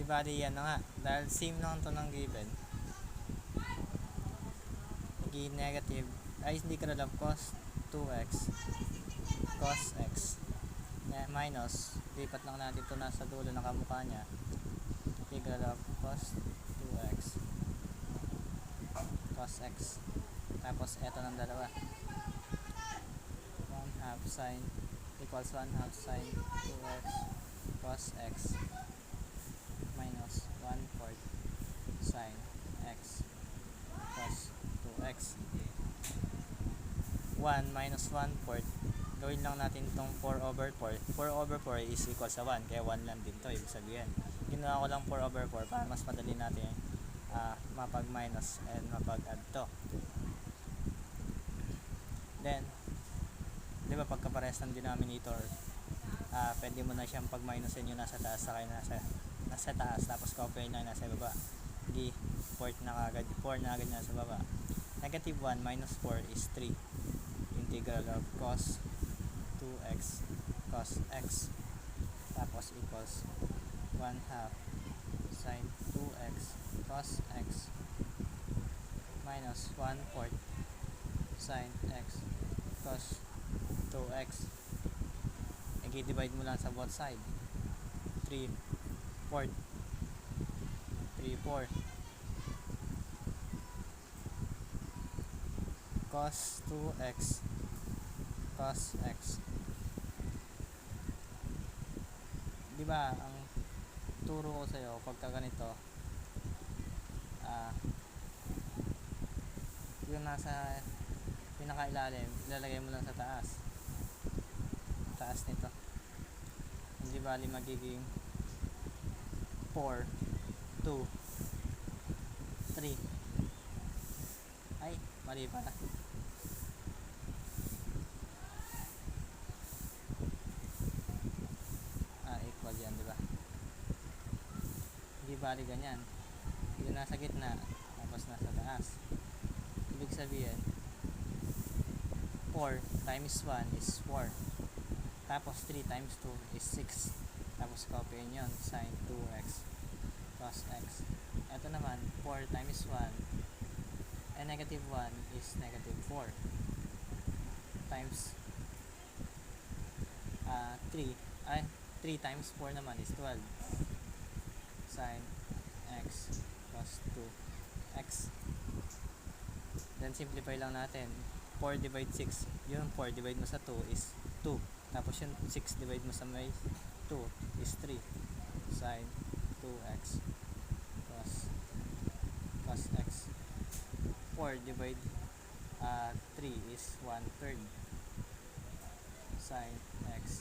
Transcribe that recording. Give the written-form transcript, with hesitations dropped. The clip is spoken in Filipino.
Di bali yan na nga. Dahil same lang to ng given. Naging negative. Ay, hindi ka na lang cos 2x. Cos x. Minus. Lipat lang natin ito nasa dulo ng kamukha niya. Integral of cos 2x. Cos x. Tapos, eto ng dalawa. 1/2 sine equals 1/2 sine 2x cos x minus 1/4 sine x cos 2x. 1 minus 1/4, gawin lang natin itong 4/4. 4/4 is equal sa 1, kaya 1 lang din to. Ibig sabihin, ginawa ko lang 4/4 para mas madali natin mapag-minus and mapag-add to. Then, di ba pagkapares ng denominator, pwede mo na siyang pag-minusin yung nasa taas sa nasa taas, tapos copy na nasa baba. Hindi 4 na agad nasa baba. Negative 1 minus 4 is 3. Integral of cos 2x cos x, tapos equals 1/2 sine 2x cos x minus 1/4 sine x cos 2x. I-divide mo lang sa both side. 3/4 cos 2x cos x. Di ba ang turo ko sa'yo pagka ganito, yung nasa pinakailalim ilalagay mo lang sa taas nito. Hindi bali magiging 4 2 3. Ay, mali pala. Equal yan, di ba? Hindi bali ganyan. Yung nasa gitna tapos nasa taas. Ibig sabihin 4 times 1 is 4, tapos 3 times 2 is 6, tapos copyin yun, sine 2x cos x. Ito naman 4 times 1 and negative 1 is negative 4 times 3 times 4 naman is 12 sine x cos 2x. Then simplify lang natin. 4 divide 6, yung 4 divide mo sa 2 is 2, tapos yung 6 divide mo sa may 2 is 3 sine 2x cos x. 4 divide 3 is 1/3 sine x